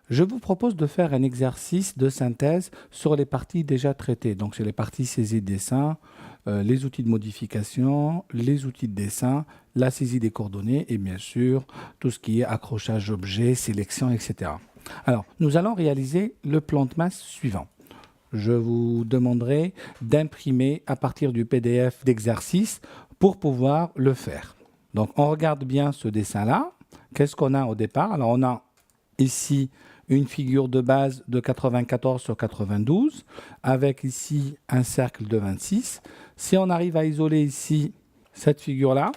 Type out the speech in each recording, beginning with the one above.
Je vous propose de faire un exercice de synthèse sur les parties déjà traitées. Donc, c'est les parties saisie de dessin, les outils de modification, les outils de dessin, la saisie des coordonnées et bien sûr, tout ce qui est accrochage d'objets, sélection, etc. Alors, nous allons réaliser le plan de masse suivant. Je vous demanderai d'imprimer à partir du PDF d'exercice pour pouvoir le faire. Donc, on regarde bien ce dessin-là. Qu'est-ce qu'on a au départ? Alors, on a ici une figure de base de 94 sur 92, avec ici un cercle de 26. Si on arrive à isoler ici cette figure-là,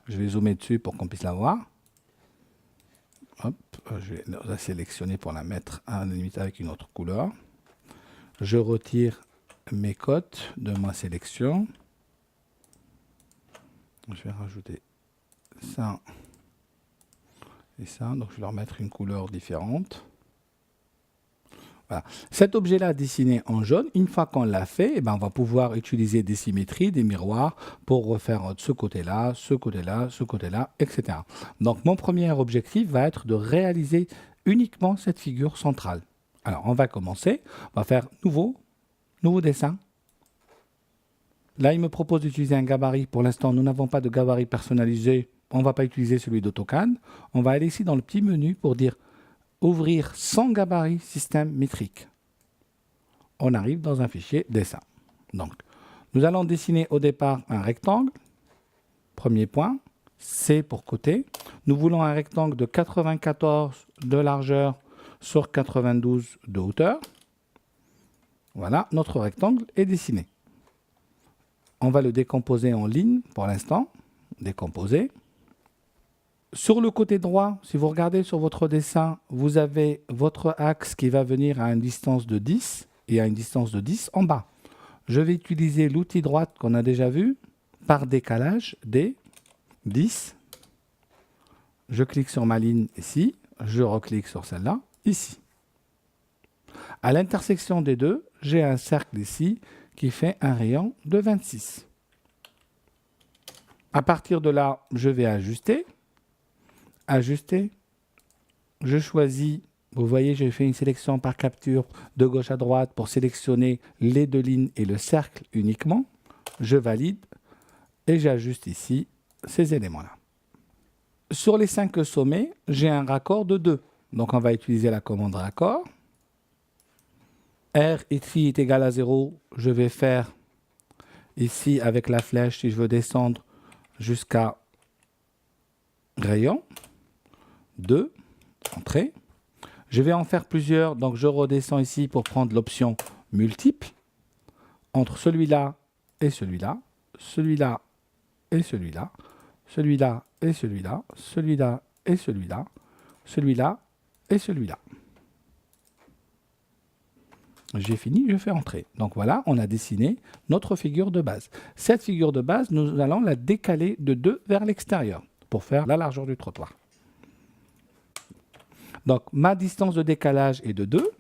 je vais zoomer dessus pour qu'on puisse la voir. Hop, je vais la sélectionner pour la mettre à la limite avec une autre couleur. Je retire mes cotes de ma sélection. Je vais rajouter ça et ça. Donc, je vais leur mettre une couleur différente. Voilà. Cet objet-là dessiné en jaune, une fois qu'on l'a fait, eh ben, on va pouvoir utiliser des symétries, des miroirs pour refaire ce côté-là, ce côté-là, ce côté-là, etc. Donc, mon premier objectif va être de réaliser uniquement cette figure centrale. Alors, on va commencer. On va faire nouveau dessin. Là, il me propose d'utiliser un gabarit. Pour l'instant, nous n'avons pas de gabarit personnalisé. On ne va pas utiliser celui d'AutoCAD. On va aller ici dans le petit menu pour dire ouvrir sans gabarit système métrique. On arrive dans un fichier dessin. Donc, nous allons dessiner au départ un rectangle. Premier point, C pour côté. Nous voulons un rectangle de 94 de largeur sur 92 de hauteur. Voilà, notre rectangle est dessiné. On va le décomposer en lignes pour l'instant. Décomposer. Sur le côté droit, si vous regardez sur votre dessin, vous avez votre axe qui va venir à une distance de 10 et à une distance de 10 en bas. Je vais utiliser l'outil droite qu'on a déjà vu par décalage D, 10. Je clique sur ma ligne ici, je reclique sur celle-là, ici. À l'intersection des deux, j'ai un cercle ici qui fait un rayon de 26. À partir de là, je vais ajuster. Ajuster. Je choisis, vous voyez, j'ai fait une sélection par capture de gauche à droite pour sélectionner les deux lignes et le cercle uniquement. Je valide et j'ajuste ici ces éléments-là. Sur les 5 sommets, j'ai un raccord de 2. Donc, on va utiliser la commande raccord. R ici est égal à 0. Je vais faire ici avec la flèche, si je veux descendre jusqu'à rayon. 2, entrée. Je vais en faire plusieurs, donc je redescends ici pour prendre l'option multiple. Entre celui-là et celui-là, celui-là et celui-là, celui-là et celui-là, celui-là et celui-là, celui-là et celui-là. J'ai fini, je fais entrer. Donc voilà, on a dessiné notre figure de base. Cette figure de base, nous allons la décaler de 2 vers l'extérieur pour faire la largeur du trottoir. Donc ma distance de décalage est de 2.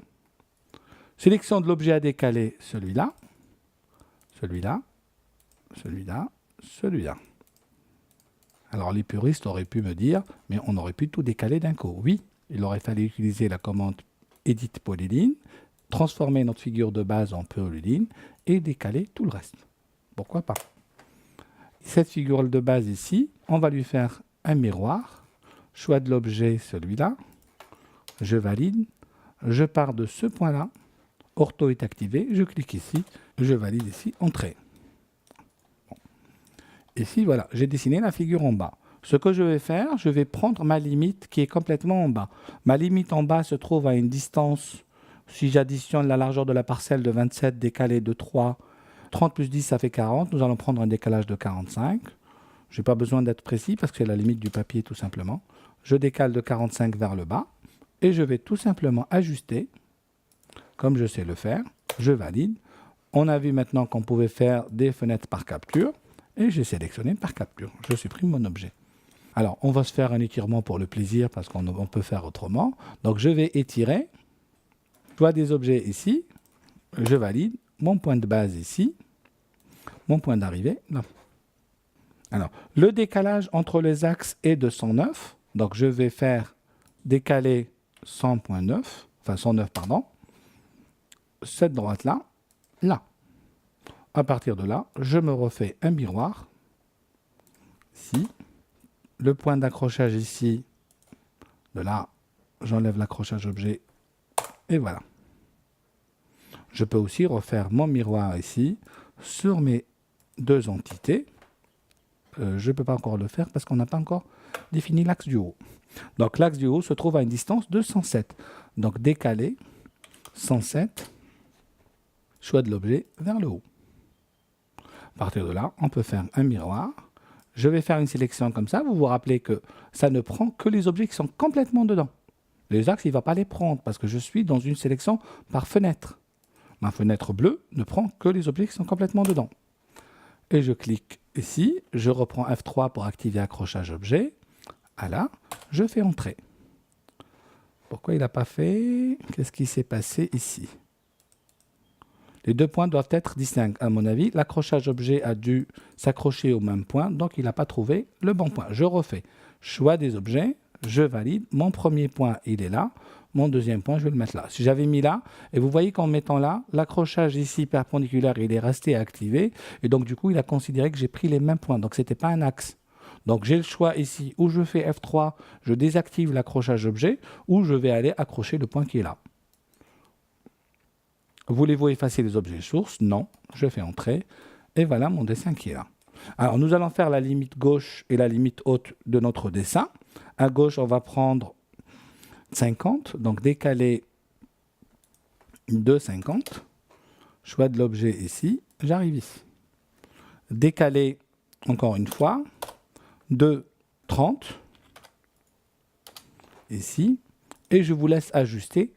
Sélection de l'objet à décaler, celui-là, celui-là, celui-là, celui-là. Alors les puristes auraient pu me dire, mais on aurait pu tout décaler d'un coup. Oui, il aurait fallu utiliser la commande Edit Polyline, transformer notre figure de base en polyline et décaler tout le reste. Pourquoi pas? Cette figure de base ici, on va lui faire un miroir. Choix de l'objet, celui-là. Je valide. Je pars de ce point-là. Ortho est activé. Je clique ici. Je valide ici. Entrée. Bon. Ici, voilà, j'ai dessiné la figure en bas. Ce que je vais faire, je vais prendre ma limite qui est complètement en bas. Ma limite en bas se trouve à une distance. Si j'additionne la largeur de la parcelle de 27 décalée de 3, 30 plus 10, ça fait 40. Nous allons prendre un décalage de 45. Je n'ai pas besoin d'être précis parce que c'est la limite du papier tout simplement. Je décale de 45 vers le bas et je vais tout simplement ajuster, comme je sais le faire. Je valide. On a vu maintenant qu'on pouvait faire des fenêtres par capture et j'ai sélectionné par capture. Je supprime mon objet. Alors, on va se faire un étirement pour le plaisir parce qu'on peut faire autrement. Donc, je vais étirer. Choix des objets ici, je valide, mon point de base ici, mon point d'arrivée là. Alors, le décalage entre les axes est de 109, donc je vais faire décaler 100.9, enfin 109, pardon, cette droite-là, là. À partir de là, je me refais un miroir, ici, le point d'accrochage ici, de là, j'enlève l'accrochage objet, et voilà. Je peux aussi refaire mon miroir ici, sur mes deux entités. Je ne peux pas encore le faire parce qu'on n'a pas encore défini l'axe du haut. Donc l'axe du haut se trouve à une distance de 107. Donc décaler 107, choix de l'objet vers le haut. À partir de là, on peut faire un miroir. Je vais faire une sélection comme ça. Vous vous rappelez que ça ne prend que les objets qui sont complètement dedans. Les axes, il ne va pas les prendre parce que je suis dans une sélection par fenêtre. Ma fenêtre bleue ne prend que les objets qui sont complètement dedans. Et je clique ici, je reprends F3 pour activer accrochage objet. Là, je fais entrer. Pourquoi il n'a pas fait? Qu'est-ce qui s'est passé ici? Les deux points doivent être distincts. À mon avis, l'accrochage objet a dû s'accrocher au même point, donc il n'a pas trouvé le bon point. Je refais. Choix des objets, je valide. Mon premier point, il est là. Mon deuxième point, je vais le mettre là. Si j'avais mis là, et vous voyez qu'en mettant là, l'accrochage ici perpendiculaire, il est resté activé. Et donc, du coup, il a considéré que j'ai pris les mêmes points. Donc, ce n'était pas un axe. Donc, j'ai le choix ici où je fais F3, je désactive l'accrochage objet, ou je vais aller accrocher le point qui est là. Voulez-vous effacer les objets sources? Non. Je fais entrer. Et voilà mon dessin qui est là. Alors, nous allons faire la limite gauche et la limite haute de notre dessin. À gauche, on va prendre 50, donc décaler de 50. Choix de l'objet ici. J'arrive ici. Décaler, encore une fois, de 30. Ici. Et je vous laisse ajuster